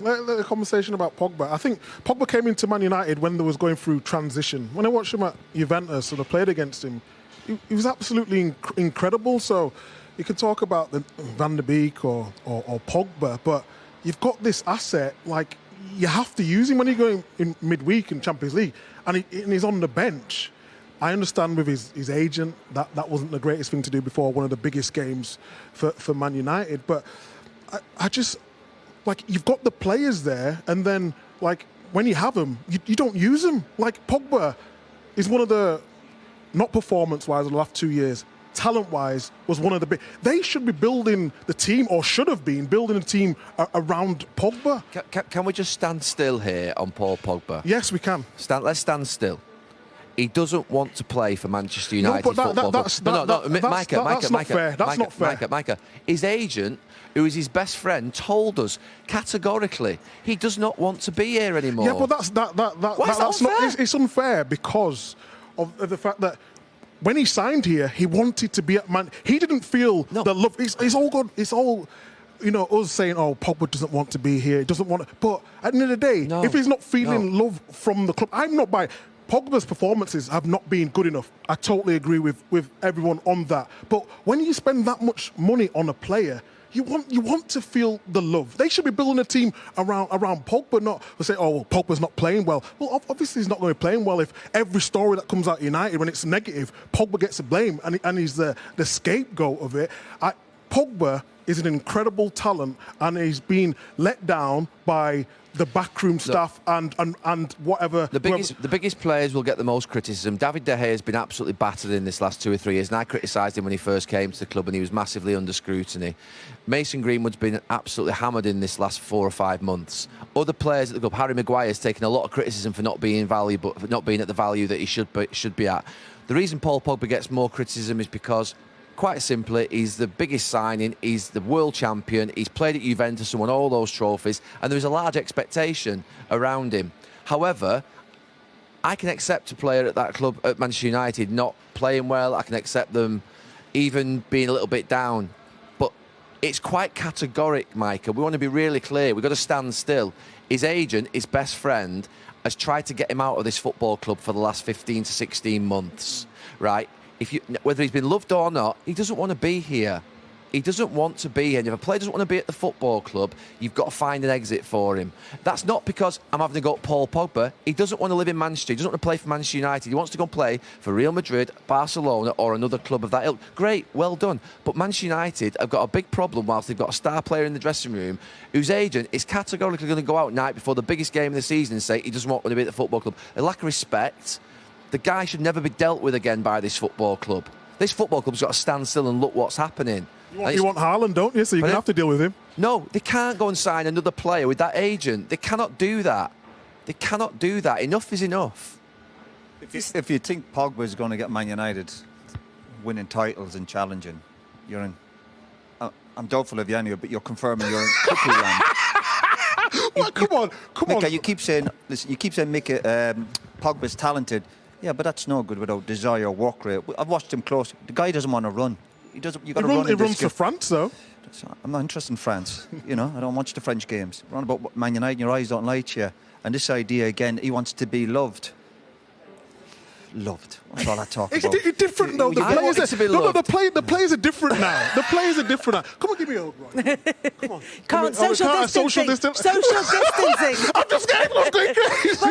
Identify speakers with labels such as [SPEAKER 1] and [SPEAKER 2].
[SPEAKER 1] The conversation about Pogba. I think Pogba came into Man United when they was going through transition. When I watched him at Juventus and I played against him, he was absolutely incredible. So you can talk about the Van der Beek or Pogba, but you've got this asset, like, you have to use him when you're going in midweek in Champions League, and he's on the bench. I understand with his agent that wasn't the greatest thing to do before one of the biggest games for Man United, but I just, like, you've got the players there, and then, like, when you have them, you don't use them. Like, Pogba is one of the, not performance-wise in the last 2 years, talent-wise, was one of the big. They should be building the team, or should have been building a team around Pogba.
[SPEAKER 2] Can we just stand still here on Paul Pogba?
[SPEAKER 1] Yes, we can.
[SPEAKER 2] Let's stand still. He doesn't want to play for Manchester United football.
[SPEAKER 1] That's not fair. That's not fair.
[SPEAKER 2] Micah, his agent, who is his best friend, told us categorically he does not want to be here anymore.
[SPEAKER 1] Yeah, but that's not. It's unfair because of the fact that when he signed here, he wanted to be at Man. He didn't feel the love. It's all good. It's all, you know, us saying, "Oh, Pogba doesn't want to be here. He doesn't want to." But at the end of the day, if he's not feeling love from the club, I'm not buying. Pogba's performances have not been good enough. I totally agree with everyone on that. But when you spend that much money on a player, you want to feel the love. They should be building a team around Pogba, not say, "Oh, well, Pogba's not playing well." Well, obviously he's not going to be playing well if every story that comes out of United, when it's negative, Pogba gets the blame and he's the scapegoat of it. Pogba is an incredible talent, and he's been let down by the backroom staff and whatever.
[SPEAKER 2] The biggest players will get the most criticism. David De Gea has been absolutely battered in this last 2 or 3 years, and I criticised him when he first came to the club, and he was massively under scrutiny. Mason Greenwood's been absolutely hammered in this last 4 or 5 months. Other players at the club, Harry Maguire's taken a lot of criticism for not being valuable, for not being at the value that he should be at. The reason Paul Pogba gets more criticism is because, quite simply, he's the biggest signing, he's the world champion, he's played at Juventus and won all those trophies, and there's a large expectation around him. However, I can accept a player at that club, at Manchester United, not playing well. I can accept them even being a little bit down. But it's quite categoric, Micah. We want to be really clear. We've got to stand still. His agent, his best friend, has tried to get him out of this football club for the last 15 to 16 months, right? Whether he's been loved or not, he doesn't want to be here. He doesn't want to be here. And if a player doesn't want to be at the football club, you've got to find an exit for him. That's not because I'm having to go at Paul Pogba. He doesn't want to live in Manchester. He doesn't want to play for Manchester United. He wants to go and play for Real Madrid, Barcelona, or another club of that ilk. Great, well done. But Manchester United have got a big problem whilst they've got a star player in the dressing room whose agent is categorically going to go out night before the biggest game of the season and say he doesn't want to be at the football club. A lack of respect. The guy should never be dealt with again by this football club. This football club's got to stand still and look what's happening.
[SPEAKER 1] You want Haaland, don't you? So you're going to have to deal with him.
[SPEAKER 2] No, they can't go and sign another player with that agent. They cannot do that. They cannot do that. Enough is enough.
[SPEAKER 3] If you think Pogba's going to get Man United winning titles and challenging, you're in. I'm doubtful of you anyway, but you're confirming you're in cuckoo land.
[SPEAKER 1] Well, come on.
[SPEAKER 3] Micah, you keep saying, Micah, Pogba's talented. Yeah, but that's no good without desire, work rate. I've watched him close. The guy doesn't want to run. He doesn't. You got to run.
[SPEAKER 1] He runs for France, though.
[SPEAKER 3] I'm not interested in France. You know, I don't watch the French games. Run about Man United, your eyes don't lie to you. And this idea again, he wants to be loved. Loved. What's all that talk about?
[SPEAKER 1] It's different though. The players are different now. The players are different now. Come on, give me a hug, right? Come on.
[SPEAKER 4] Social distancing.
[SPEAKER 1] I'm just getting crazy.